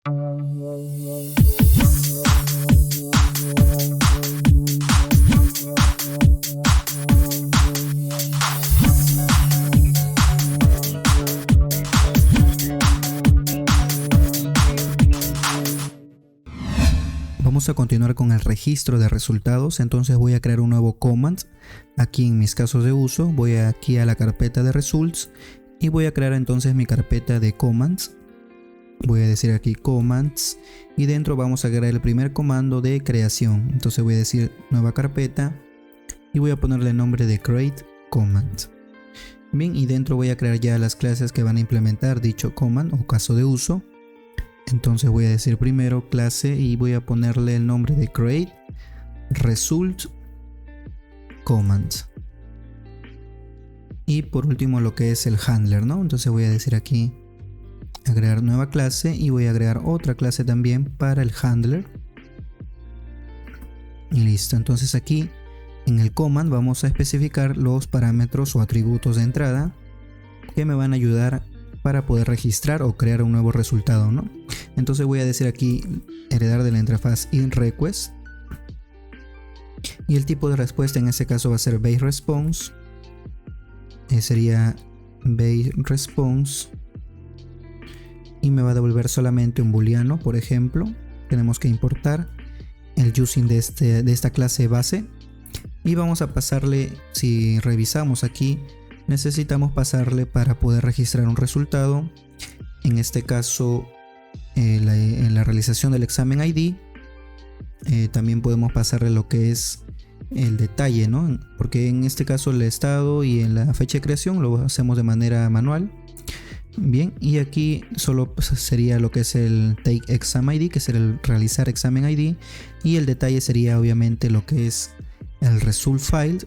Vamos a continuar con el registro de resultados. Entonces voy a crear un nuevo command. Aquí en mis casos de uso voy aquí a la carpeta de results y voy a crear entonces mi carpeta de commands. Voy a decir aquí commands y dentro vamos a crear el primer comando de creación. Entonces voy a decir nueva carpeta y voy a ponerle el nombre de create command. Bien, y dentro voy a crear ya las clases que van a implementar dicho command o caso de uso. Entonces voy a decir primero clase y voy a ponerle el nombre de create result command. Y por último lo que es el handler, ¿no? Entonces voy a decir aquí agregar nueva clase y voy a agregar otra clase también para el handler. Y listo. Entonces aquí en el command vamos a especificar los parámetros o atributos de entrada que me van a ayudar para poder registrar o crear un nuevo resultado, ¿no? Entonces voy a decir aquí heredar de la interfaz inRequest y el tipo de respuesta en este caso va a ser base response. Sería base response y me va a devolver solamente un booleano. Por ejemplo, tenemos que importar el using de esta clase base y vamos a pasarle, si revisamos aquí, necesitamos pasarle para poder registrar un resultado. En este caso en la realización del examen ID también podemos pasarle lo que es el detalle, ¿no? Porque en este caso el estado y en la fecha de creación lo hacemos de manera manual. Bien, y aquí solo sería lo que es el take exam ID, que sería el realizar examen ID, y el detalle sería obviamente lo que es el result file,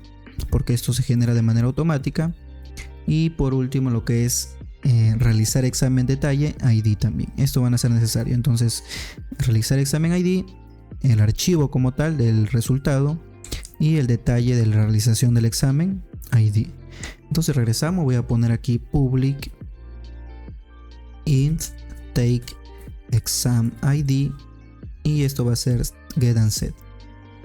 porque esto se genera de manera automática. Y por último lo que es realizar examen detalle ID también. Esto van a ser necesario. Entonces realizar examen ID, el archivo como tal del resultado y el detalle de la realización del examen ID. Entonces regresamos, voy a poner aquí public int take exam ID y esto va a ser get and set.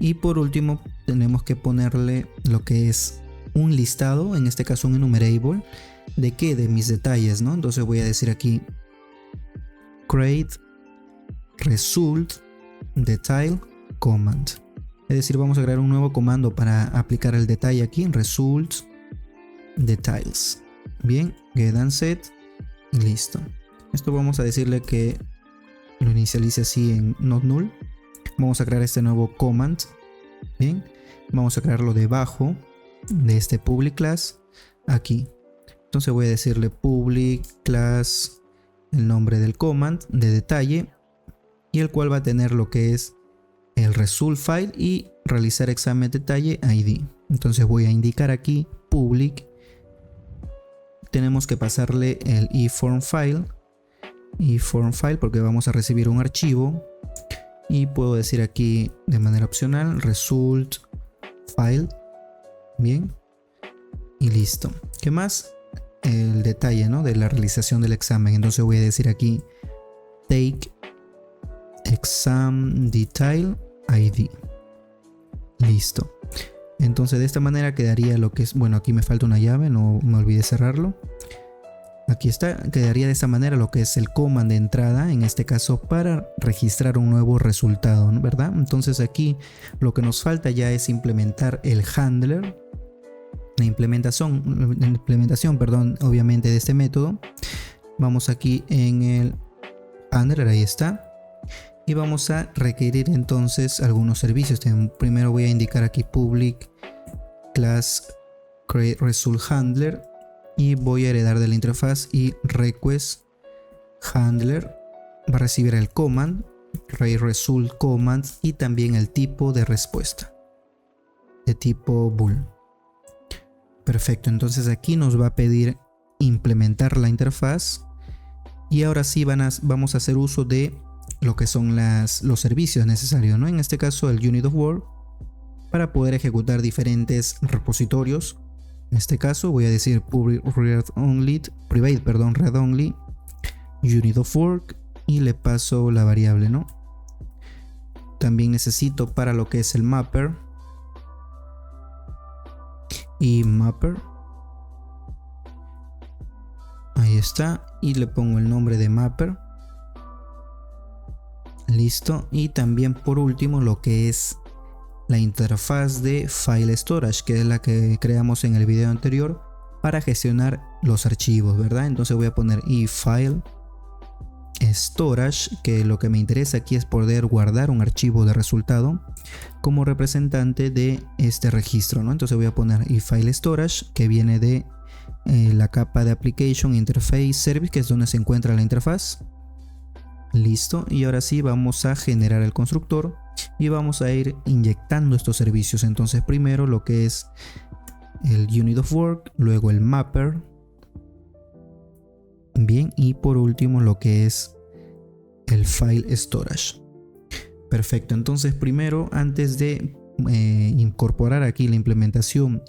Y por último tenemos que ponerle lo que es un listado, en este caso un enumerable de qué, de mis detalles, ¿no? Entonces voy a decir aquí create result detail command, es decir, vamos a crear un nuevo comando para aplicar el detalle aquí en results details. Bien, get and set y listo. Esto vamos a decirle que lo inicialice así en not null. Vamos a crear este nuevo command. Bien, vamos a crearlo debajo de este public class aquí. Entonces voy a decirle public class el nombre del command de detalle y el cual va a tener lo que es el result file y realizar examen detalle ID. Entonces voy a indicar aquí public, tenemos que pasarle el eForm file porque vamos a recibir un archivo y puedo decir aquí de manera opcional result file. Bien, y listo. ¿Qué más? El detalle, ¿no?, de la realización del examen. Entonces voy a decir aquí take exam detail ID. Listo. Entonces de esta manera quedaría lo que es, bueno, aquí me falta una llave, no me olvidé cerrarlo. Aquí está, quedaría de esta manera lo que es el command de entrada, en este caso para registrar un nuevo resultado, ¿no?, ¿verdad? Entonces aquí lo que nos falta ya es implementar el handler. La implementación, perdón, obviamente de este método. Vamos aquí en el handler, ahí está. Y vamos a requerir entonces algunos servicios. Primero voy a indicar aquí public class create result handler y voy a heredar de la interfaz y request handler va a recibir el command create result command y también el tipo de respuesta de tipo bool. Perfecto, entonces aquí nos va a pedir implementar la interfaz y ahora sí vamos a hacer uso de lo que son los servicios necesarios, ¿no? En este caso el unit of work para poder ejecutar diferentes repositorios. En este caso voy a decir read only unit of work y le paso la variable, ¿no? También necesito para lo que es el mapper y mapper. Ahí está, y le pongo el nombre de mapper. Listo. Y también por último lo que es la interfaz de file storage, que es la que creamos en el video anterior para gestionar los archivos, ¿verdad? Entonces voy a poner file storage, que lo que me interesa aquí es poder guardar un archivo de resultado como representante de este registro, ¿no? Entonces voy a poner file storage, que viene de la capa de application interface service, que es donde se encuentra la interfaz. Listo, y ahora sí vamos a generar el constructor y vamos a ir inyectando estos servicios. Entonces primero lo que es el unit of work, luego el mapper, bien, y por último lo que es el file storage. Perfecto, entonces primero, antes de incorporar aquí la implementación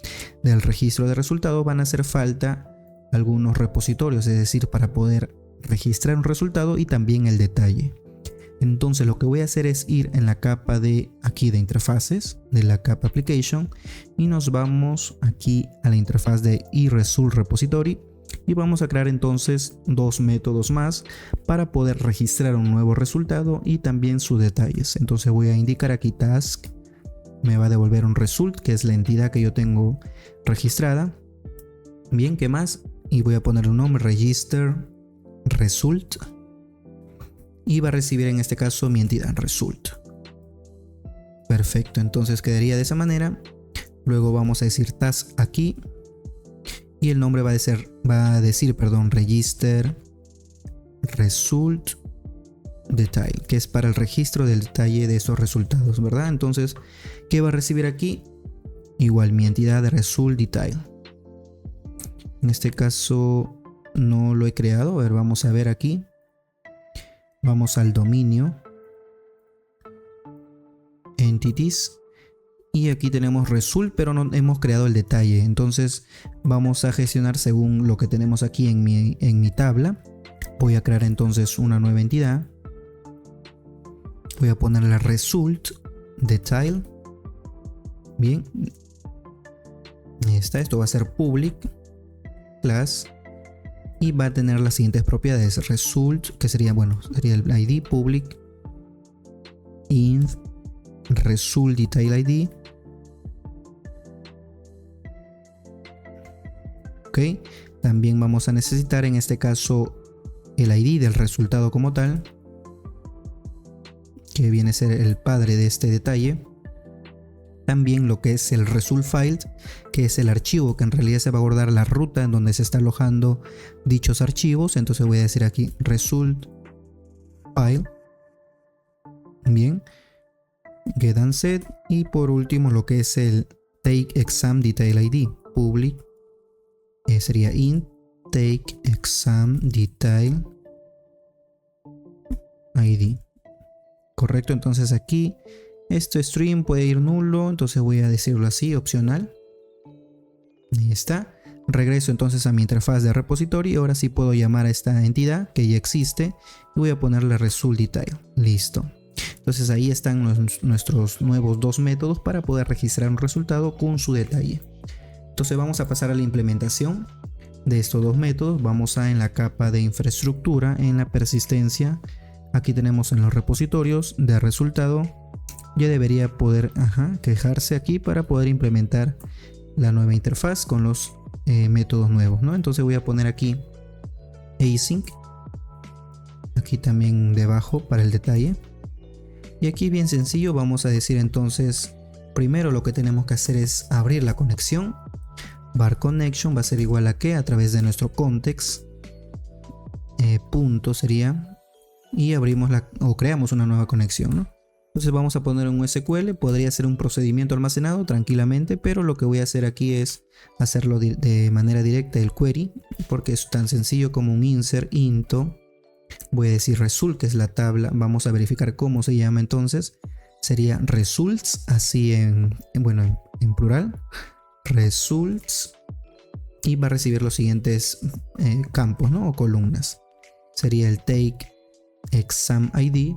del registro de resultados, van a hacer falta algunos repositorios, es decir, para poder registrar un resultado y también el detalle. Entonces lo que voy a hacer es ir en la capa de aquí de interfaces, de la capa application, y nos vamos aquí a la interfaz de iResult repository y vamos a crear entonces dos métodos más para poder registrar un nuevo resultado y también sus detalles. Entonces voy a indicar aquí task, me va a devolver un result, que es la entidad que yo tengo registrada. Bien, ¿qué más? Y voy a poner un nombre, register result, y va a recibir en este caso mi entidad result. Perfecto, entonces quedaría de esa manera. Luego vamos a decir task aquí y el nombre va a decir register result detail, que es para el registro del detalle de esos resultados, ¿verdad? Entonces, ¿qué va a recibir aquí? Igual mi entidad de result detail. En este caso no lo he creado. A ver, vamos a ver aquí. Vamos al dominio, entities, y aquí tenemos result, pero no hemos creado el detalle. Entonces vamos a gestionar según lo que tenemos aquí en mi tabla. Voy a crear entonces una nueva entidad. Voy a ponerle result detail. Bien, ahí está. Esto va a ser public class y va a tener las siguientes propiedades: result, que sería el ID public int result detail ID. Ok, también vamos a necesitar en este caso el ID del resultado como tal, que viene a ser el padre de este detalle. También lo que es el result file, que es el archivo que en realidad se va a guardar la ruta en donde se está alojando dichos archivos. Entonces voy a decir aquí result file. Bien, get and set. Y por último lo que es el take exam detail ID public, sería int take exam detail ID. Correcto, entonces aquí este string puede ir nulo, entonces voy a decirlo así, opcional. Ahí está. Regreso entonces a mi interfaz de repositorio y ahora sí puedo llamar a esta entidad que ya existe y voy a ponerle result detail. Listo. Entonces ahí están nuestros nuevos dos métodos para poder registrar un resultado con su detalle. Entonces vamos a pasar a la implementación de estos dos métodos. Vamos a en la capa de infraestructura, en la persistencia. Aquí tenemos en los repositorios de resultado. Ya debería poder quejarse aquí para poder implementar la nueva interfaz con los métodos nuevos, ¿no? Entonces voy a poner aquí async, aquí también debajo para el detalle, y aquí bien sencillo vamos a decir entonces primero lo que tenemos que hacer es abrir la conexión. Var connection va a ser igual a que a través de nuestro context punto sería, y abrimos o creamos una nueva conexión, ¿no? Entonces vamos a poner un SQL, podría ser un procedimiento almacenado tranquilamente, pero lo que voy a hacer aquí es hacerlo de manera directa el query, porque es tan sencillo como un insert into, voy a decir result, que es la tabla, vamos a verificar cómo se llama entonces, sería results, así en plural, results, y va a recibir los siguientes campos, ¿no? O columnas, sería el take exam ID.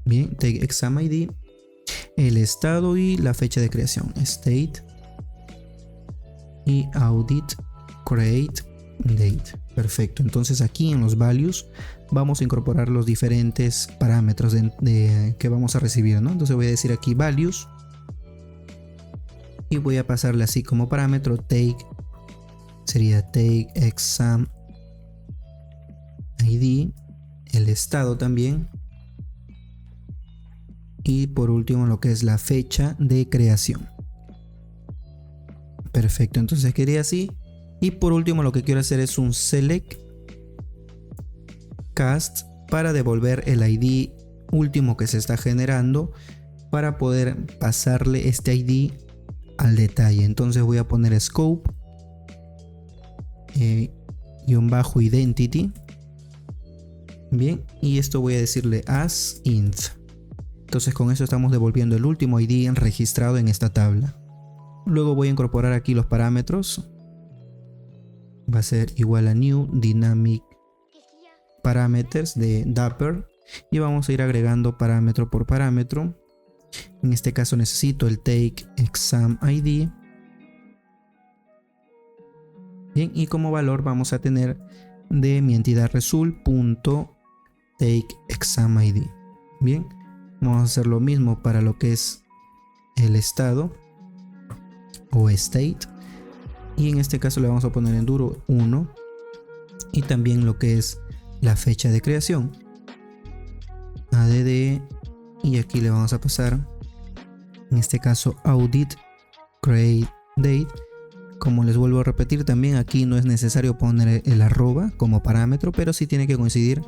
Bien, take exam ID, el estado y la fecha de creación, state y audit create date. Perfecto, entonces aquí en los values vamos a incorporar los diferentes parámetros que vamos a recibir, ¿no? Entonces voy a decir aquí values y voy a pasarle así como parámetro take, sería take exam ID, el estado también, y por último lo que es la fecha de creación. Perfecto, entonces quería así. Y por último lo que quiero hacer es un select cast para devolver el ID último que se está generando, para poder pasarle este ID al detalle. Entonces voy a poner scope _ identity. Bien, y esto voy a decirle as int. Entonces con eso estamos devolviendo el último ID registrado en esta tabla. Luego voy a incorporar aquí los parámetros. Va a ser igual a new dynamic parameters de Dapper, y vamos a ir agregando parámetro por parámetro. En este caso necesito el take exam ID. Bien, y como valor vamos a tener de mi entidad result.take exam ID. Bien, vamos a hacer lo mismo para lo que es el estado o state, y en este caso le vamos a poner enduro 1, y también lo que es la fecha de creación add, y aquí le vamos a pasar en este caso audit create date. Como les vuelvo a repetir, también aquí no es necesario poner el arroba como parámetro, pero sí tiene que coincidir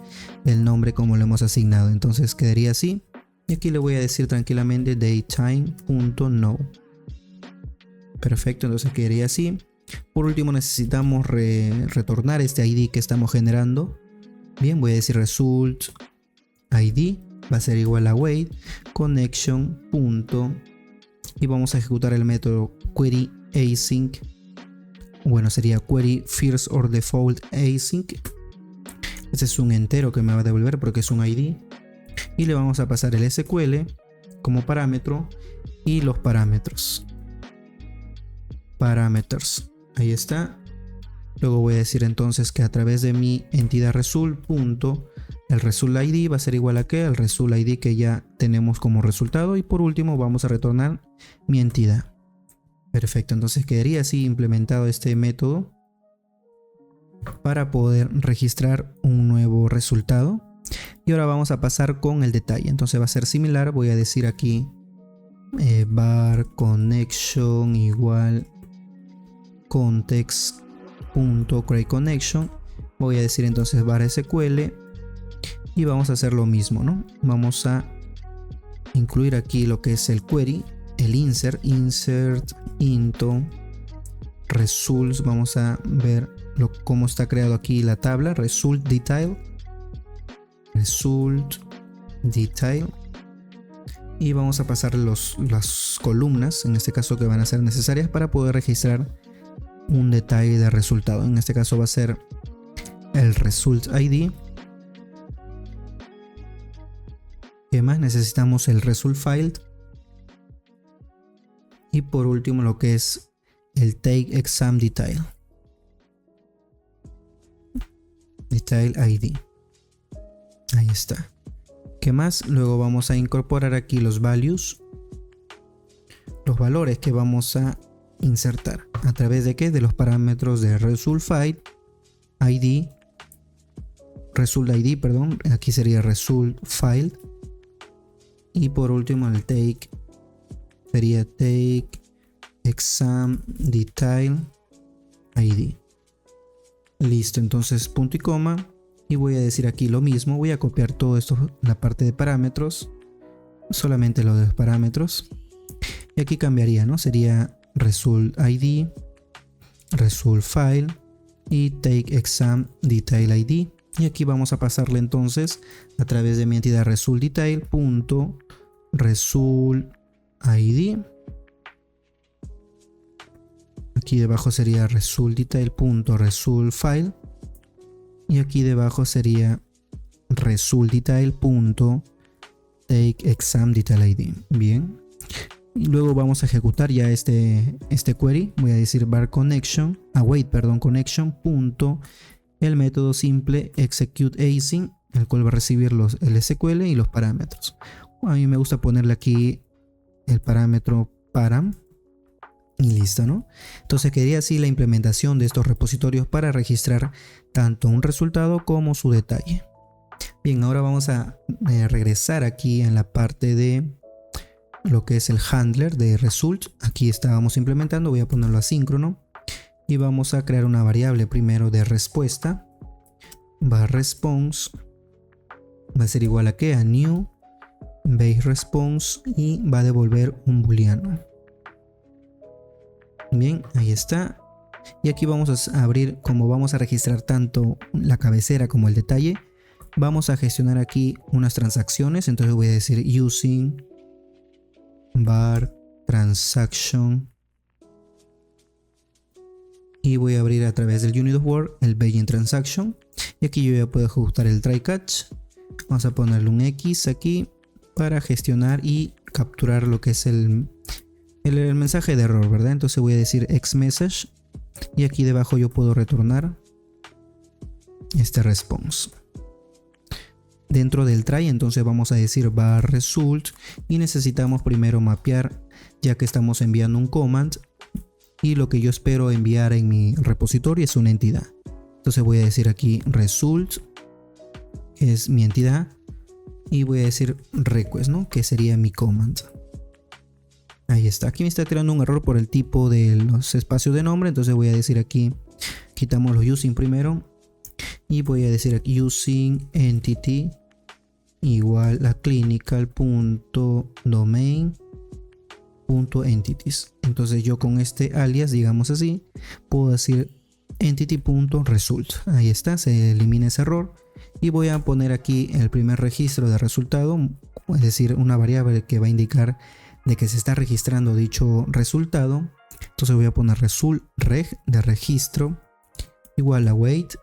el nombre como lo hemos asignado. Entonces quedaría así, y aquí le voy a decir tranquilamente datetime.no. Perfecto, entonces quedaría así. Por último necesitamos retornar este ID que estamos generando. Bien, voy a decir result ID va a ser igual a wait connection y vamos a ejecutar el método query async. Bueno, sería query first or default async. Este es un entero que me va a devolver porque es un ID, y le vamos a pasar el SQL como parámetro y los parámetros. Parameters, ahí está. Luego voy a decir entonces que a través de mi entidad result el result ID va a ser igual a que el result ID que ya tenemos como resultado, y por último vamos a retornar mi entidad. Perfecto, entonces quedaría así implementado este método para poder registrar un nuevo resultado. Y ahora vamos a pasar con el detalle. Entonces va a ser similar, voy a decir aquí var connection igual context.createConnection. Voy a decir entonces var SQL y vamos a hacer lo mismo, ¿no? Vamos a incluir aquí lo que es el query, el insert into results. Vamos a ver cómo está creado aquí la tabla result detail, y vamos a pasar las columnas, en este caso, que van a ser necesarias para poder registrar un detalle de resultado. En este caso va a ser el result ID. ¿Qué más? Necesitamos el result file, y por último lo que es el take exam detail ID. Ahí está. ¿Qué más? Luego vamos a incorporar aquí los values, los valores que vamos a insertar. ¿A través de qué? De los parámetros de result file ID, result ID, perdón, aquí sería result file, y por último el take sería take exam detail ID. Listo, entonces punto y coma, y voy a decir aquí lo mismo. Voy a copiar todo esto, la parte de parámetros, solamente lo de los parámetros, y aquí cambiaría, ¿no? Sería result ID, result file y take exam detail ID, y aquí vamos a pasarle entonces a través de mi entidad result detail punto result ID. Aquí debajo sería result detail punto result file, Y aquí debajo sería result detail punto take exam detail id. Bien. Y luego vamos a ejecutar ya este query. Voy a decir var connection, connection punto el método simple execute async, el cual va a recibir el SQL y los parámetros. A mí me gusta ponerle aquí el parámetro param y listo, ¿no? Entonces quedaría así la implementación de estos repositorios para registrar tanto un resultado como su detalle. Bien, ahora vamos a regresar aquí en la parte de lo que es el handler de result. Aquí estábamos implementando, voy a ponerlo asíncrono y vamos a crear una variable primero de respuesta. Va response, va a ser igual a ¿qué? A new base response y va a devolver un booleano. Bien, ahí está. Y aquí vamos a abrir, como vamos a registrar tanto la cabecera como el detalle, vamos a gestionar aquí unas transacciones. Entonces voy a decir using var transaction y voy a abrir a través del unit of word el begin transaction, y aquí yo ya puedo ejecutar el try catch. Vamos a ponerle un X aquí para gestionar y capturar lo que es el mensaje de error, ¿verdad? Entonces voy a decir xMessage y aquí debajo yo puedo retornar este response. Dentro del try entonces vamos a decir var result y necesitamos primero mapear, ya que estamos enviando un command y lo que yo espero enviar en mi repositorio es una entidad. Entonces voy a decir aquí result es mi entidad y voy a decir request, ¿no? Que sería mi command. Ahí está. Aquí me está tirando un error por el tipo de los espacios de nombre, entonces voy a decir aquí, quitamos los using primero y voy a decir aquí using entity igual a clinical.domain.entities. Entonces yo con este alias, digamos así, puedo decir entity.result. Ahí está, se elimina ese error y voy a poner aquí el primer registro de resultado, es decir, una variable que va a indicar de que se está registrando dicho resultado. Entonces voy a poner result reg de registro igual a wait.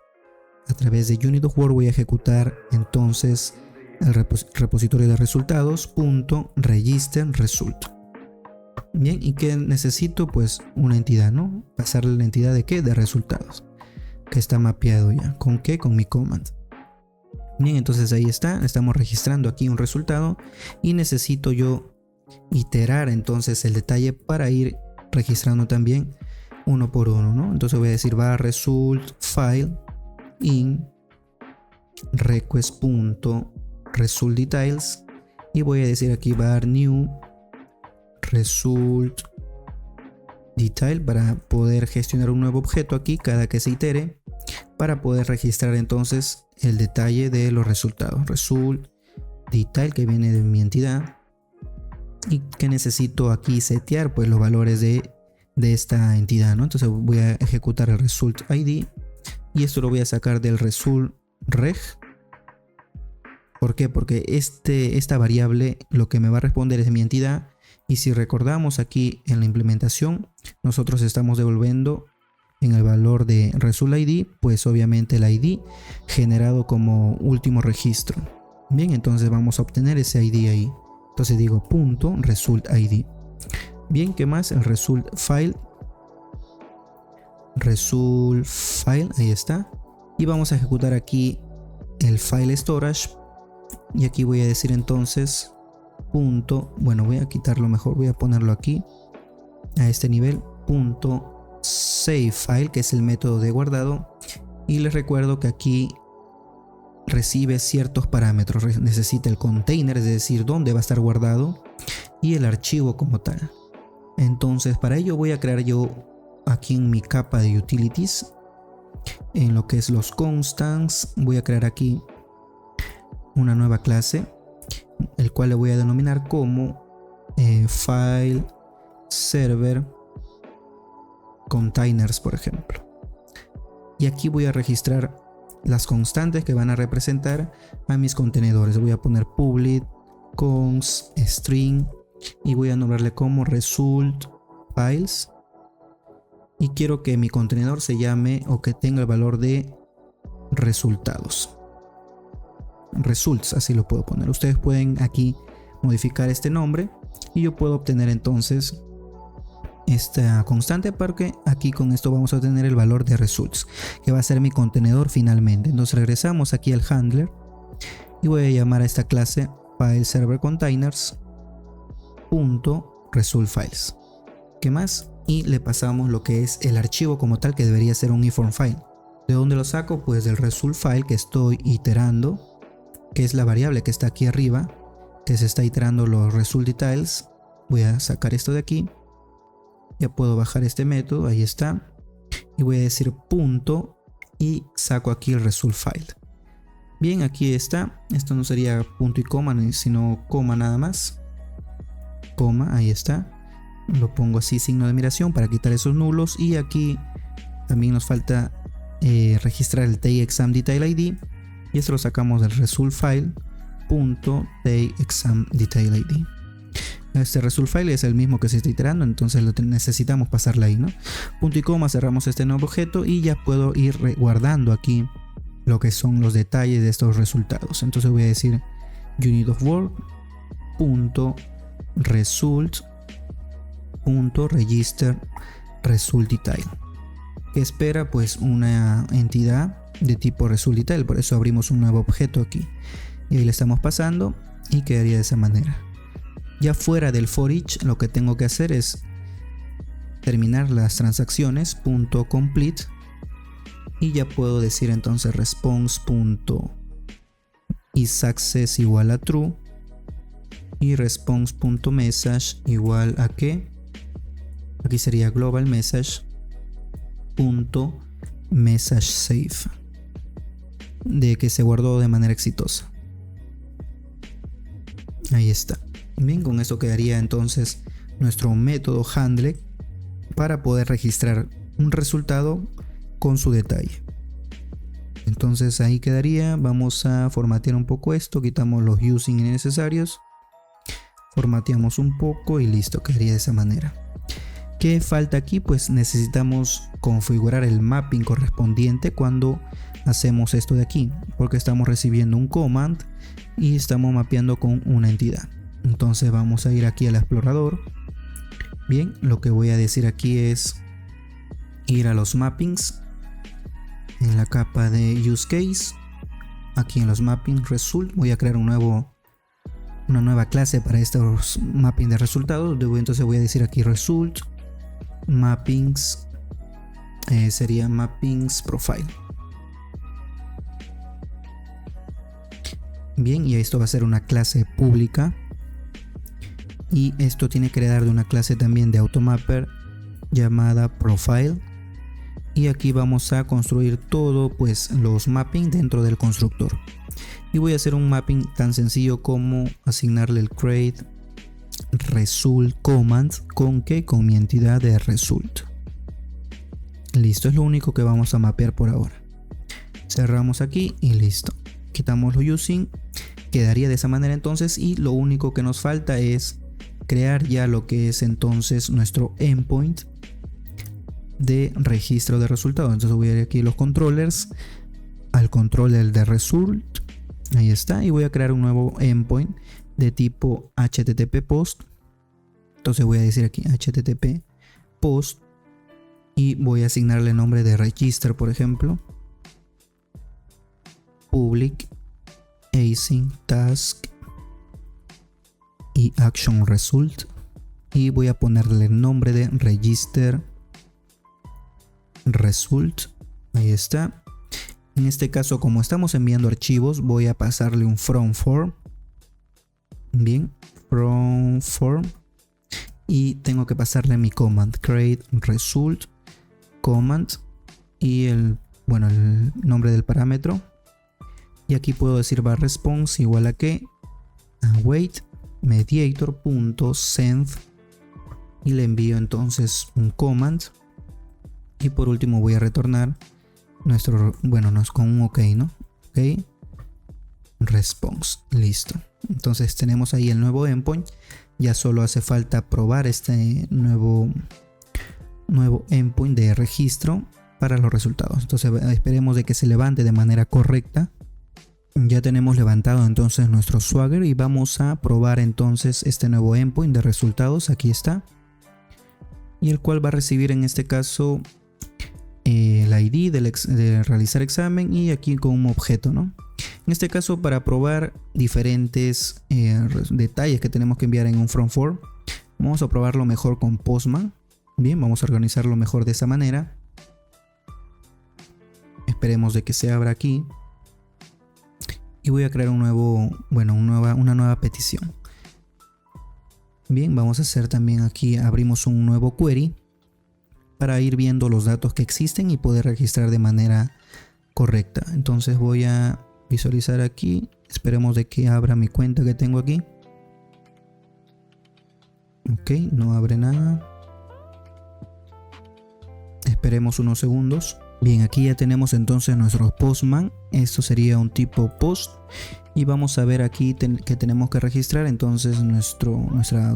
A través de unit of word voy a ejecutar entonces el repositorio de resultados punto register result. Bien, ¿y qué necesito? Pues una entidad, ¿no? Pasarle la entidad de ¿qué? De resultados, que está mapeado ya. ¿Con qué? Con mi command. Bien, entonces ahí está, estamos registrando aquí un resultado y necesito yo iterar entonces el detalle para ir registrando también uno por uno, ¿no? Entonces voy a decir var result file in request.result details y voy a decir aquí var new result detail para poder gestionar un nuevo objeto aquí cada que se itere, para poder registrar entonces el detalle de los resultados. Result detail, que viene de mi entidad, y que necesito aquí setear pues los valores de esta entidad, ¿no? Entonces voy a ejecutar el result id y esto lo voy a sacar del result reg. ¿Por qué? Porque esta variable lo que me va a responder es mi entidad, y si recordamos aquí en la implementación nosotros estamos devolviendo en el valor de result id pues obviamente el id generado como último registro. Bien, entonces vamos a obtener ese id ahí. Entonces digo punto result id. Bien, ¿qué más? El result file, ahí está, y vamos a ejecutar aquí el file storage y aquí voy a decir entonces punto, bueno, voy a quitarlo mejor, voy a ponerlo aquí a este nivel, punto save file, que es el método de guardado, y les recuerdo que aquí recibe ciertos parámetros. Necesita el container, es decir, dónde va a estar guardado, y el archivo como tal. Entonces para ello voy a crear yo aquí en mi capa de utilities, en lo que es los constants, voy a crear aquí una nueva clase, el cual le voy a denominar como file server containers, por ejemplo. Y aquí voy a registrar las constantes que van a representar a mis contenedores. Voy a poner public const string y voy a nombrarle como result files, y quiero que mi contenedor se llame o que tenga el valor de resultados. Results, así lo puedo poner. Ustedes pueden aquí modificar este nombre y yo puedo obtener entonces esta constante, porque aquí con esto vamos a obtener el valor de results, que va a ser mi contenedor finalmente. Entonces regresamos aquí al handler y voy a llamar a esta clase file server containers .result files. ¿Qué más? Y le pasamos lo que es el archivo como tal, que debería ser un inform file. ¿De dónde lo saco? Pues del result file que estoy iterando, que es la variable que está aquí arriba, que se está iterando los result details. Voy a sacar esto de aquí. Ya puedo bajar este método, ahí está. Y voy a decir punto y saco aquí el result file. Bien, aquí está. Esto no sería punto y coma, sino coma nada más. Coma, ahí está. Lo pongo así, signo de admiración, para quitar esos nulos. Y aquí también nos falta registrar el TextExam Detail ID. Y esto lo sacamos del result file .TextExam Detail ID. Este result file es el mismo que se está iterando, entonces necesitamos pasarle ahí, ¿no? Punto y coma, cerramos este nuevo objeto y ya puedo ir guardando aquí lo que son los detalles de estos resultados. Entonces voy a decir unit of work .result .register result detail, que espera pues una entidad de tipo result detail. Por eso abrimos un nuevo objeto aquí y ahí le estamos pasando y quedaría de esa manera. Ya fuera del for each, lo que tengo que hacer es terminar las transacciones .complete y ya puedo decir entonces response.isAccess igual a true y response.message igual a que aquí sería global message .messageSave, de que se guardó de manera exitosa. Ahí está. Bien, con eso quedaría entonces nuestro método handle para poder registrar un resultado con su detalle. Entonces ahí quedaría. Vamos a formatear un poco esto, quitamos los using innecesarios, formateamos un poco y listo, quedaría de esa manera. ¿Qué falta aquí? Pues necesitamos configurar el mapping correspondiente cuando hacemos esto de aquí, porque estamos recibiendo un command y estamos mapeando con una entidad. Entonces vamos a ir aquí al explorador. Bien, lo que voy a decir aquí es ir a los mappings, en la capa de use case, aquí en los mapping result voy a crear una nueva clase para estos mapping de resultados. Entonces voy a decir aquí result mappings, sería mappings profile. Bien, y esto va a ser una clase pública. Y esto tiene que heredar de una clase también de automapper llamada profile. Y aquí vamos a construir todo, pues los mapping dentro del constructor. Y voy a hacer un mapping tan sencillo como asignarle el create result command con mi entidad de result. Listo, es lo único que vamos a mapear por ahora. Cerramos aquí y listo. Quitamos los using. Quedaría de esa manera entonces, y lo único que nos falta es crear ya lo que es entonces nuestro endpoint de registro de resultados. Entonces voy a ir aquí a los controllers, al controller de result, ahí está, y voy a crear un nuevo endpoint de tipo http post. Entonces voy a decir aquí http post y voy a asignarle el nombre de register, por ejemplo, public async task y action result, y voy a ponerle el nombre de register result. Ahí está. En este caso, como estamos enviando archivos, voy a pasarle un from form. Bien, from form, y tengo que pasarle mi command create result command y el nombre del parámetro. Y aquí puedo decir var response igual a que await mediator.send y le envío entonces un command. Y por último voy a retornar nuestro, nos con un ok, ¿no? Ok, response, listo. Entonces tenemos ahí el nuevo endpoint. Ya solo hace falta probar este nuevo endpoint de registro para los resultados. Entonces esperemos de que se levante de manera correcta. Ya tenemos levantado entonces nuestro Swagger y vamos a probar entonces este nuevo endpoint de resultados. Aquí está, y el cual va a recibir en este caso el ID de realizar examen, y aquí con un objeto, ¿no? En este caso, para probar diferentes detalles que tenemos que enviar en un front form, vamos a probarlo mejor con Postman. Bien, vamos a organizarlo mejor de esa manera. Esperemos de que se abra aquí. Y voy a crear un nuevo, bueno, una nueva petición. Bien, vamos a hacer también aquí, abrimos un nuevo query para ir viendo los datos que existen y poder registrar de manera correcta. Entonces voy a visualizar aquí. Esperemos de que abra mi cuenta que tengo aquí. Ok, no abre nada. Esperemos unos segundos. Bien, aquí ya tenemos entonces nuestro Postman. Esto sería un tipo post. Y vamos a ver aquí que tenemos que registrar entonces nuestro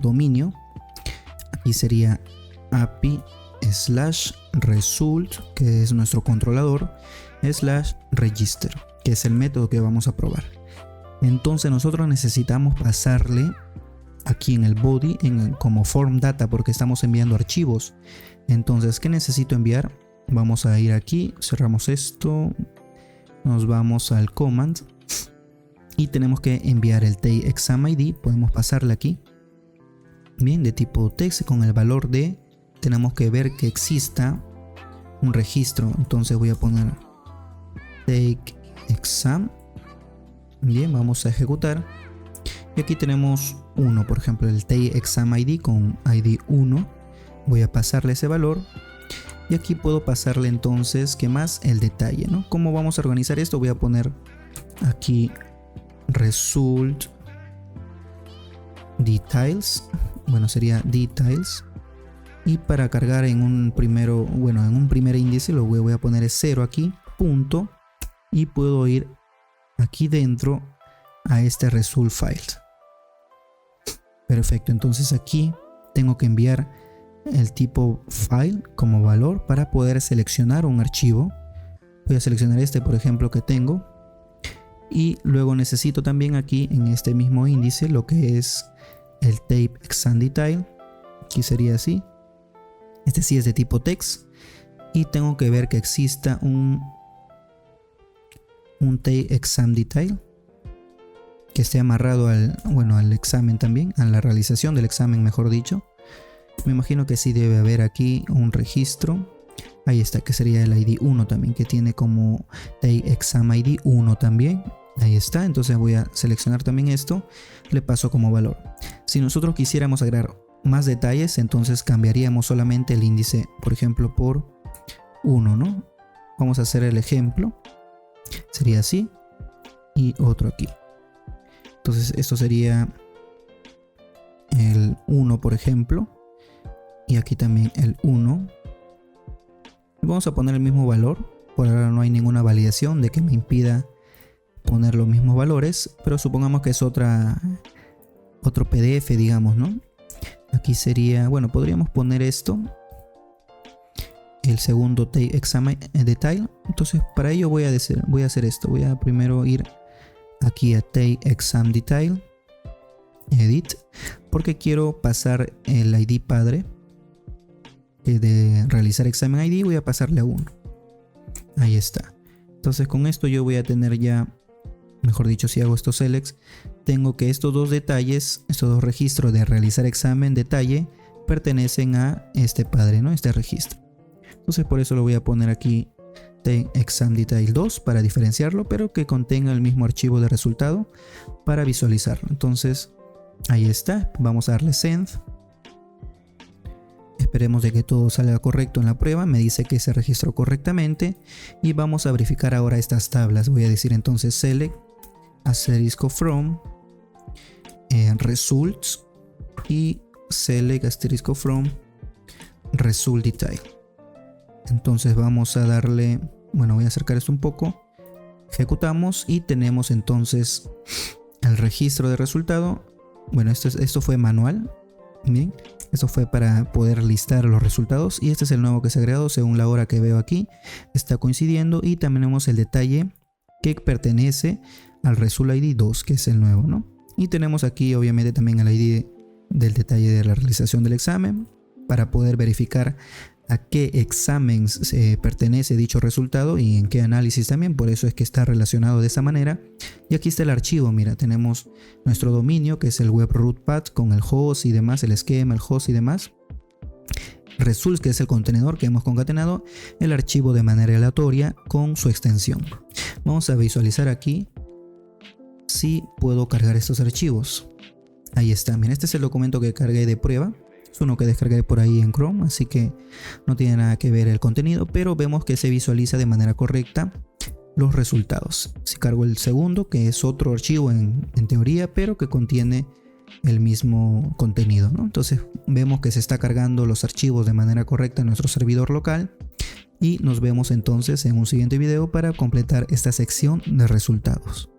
dominio. Aquí sería API/result, que es nuestro controlador, /register, que es el método que vamos a probar. Entonces nosotros necesitamos pasarle aquí en el body como form data, porque estamos enviando archivos. Entonces, ¿qué necesito enviar? Vamos a ir aquí, cerramos esto, nos vamos al command y tenemos que enviar el TexamID. Podemos pasarle aquí, bien, de tipo text con el valor de, tenemos que ver que exista un registro. Entonces voy a poner takeexam. Bien, vamos a ejecutar y aquí tenemos 1, por ejemplo, el TexamID con ID 1. Voy a pasarle ese valor. Y aquí puedo pasarle entonces, ¿qué más? El detalle, ¿no? ¿Cómo vamos a organizar esto? Voy a poner aquí result details. Bueno, sería details. Y para cargar en un primero, bueno, en un primer índice lo voy a poner 0 aquí, punto. Y puedo ir aquí dentro a este result file. Perfecto, entonces aquí tengo que enviar el tipo file como valor para poder seleccionar un archivo. Voy a seleccionar este, por ejemplo, que tengo, y luego necesito también aquí en este mismo índice lo que es el TexamID detail. Aquí sería así, este sí es de tipo text, y tengo que ver que exista un TexamID detail que esté amarrado al examen también, a la realización del examen, mejor dicho. Me imagino que sí debe haber aquí un registro. Ahí está, que sería el ID 1 también, que tiene como TexamID 1 también. Ahí está, entonces voy a seleccionar también esto, le paso como valor. Si nosotros quisiéramos agregar más detalles, entonces cambiaríamos solamente el índice, por ejemplo, por 1, ¿no? Vamos a hacer el ejemplo. Sería así. Y otro aquí. Entonces esto sería el 1, por ejemplo. Y aquí también el 1. Vamos a poner el mismo valor. Por ahora no hay ninguna validación de que me impida poner los mismos valores, pero supongamos que es otro PDF, digamos, ¿no? Aquí sería, bueno, podríamos poner esto, el segundo TexamID detail. Entonces para ello voy a hacer esto. Voy a primero ir aquí a TexamID detail, edit, porque quiero pasar el ID padre de realizar examen ID. Voy a pasarle a 1. Ahí está. Entonces con esto yo voy a tener ya, mejor dicho, si hago estos selects, tengo que estos dos detalles, estos dos registros de realizar examen detalle pertenecen a este padre, ¿no? Este registro. Entonces por eso lo voy a poner aquí TexamID detail 2 para diferenciarlo, pero que contenga el mismo archivo de resultado para visualizarlo. Entonces ahí está. Vamos a darle send. Esperemos de que todo salga correcto en la prueba. Me dice que se registró correctamente y vamos a verificar ahora estas tablas. Voy a decir entonces select asterisco from results y select asterisco from result detail. Entonces vamos a darle, bueno, voy a acercar esto un poco, ejecutamos y tenemos entonces el registro de resultado. Bueno, esto fue manual. Bien, Esto fue para poder listar los resultados y este es el nuevo que se ha agregado según la hora que veo aquí. Está coincidiendo y también tenemos el detalle que pertenece al Result ID 2, que es el nuevo, ¿no? Y tenemos aquí obviamente también el ID del detalle de la realización del examen para poder verificar a qué examen pertenece dicho resultado y en qué análisis también. Por eso es que está relacionado de esa manera. Y aquí está el archivo. Mira, tenemos nuestro dominio que es el web root path con el host y demás, el esquema, el host y demás. Results, que es el contenedor que hemos concatenado, el archivo de manera aleatoria con su extensión. Vamos a visualizar aquí si puedo cargar estos archivos. Ahí está. Mira, este es el documento que cargué de prueba. Es uno que descargué por ahí en Chrome, así que no tiene nada que ver el contenido, pero vemos que se visualiza de manera correcta los resultados. Si cargo el segundo, que es otro archivo en teoría, pero que contiene el mismo contenido, ¿no? Entonces vemos que se está cargando los archivos de manera correcta en nuestro servidor local y nos vemos entonces en un siguiente video para completar esta sección de resultados.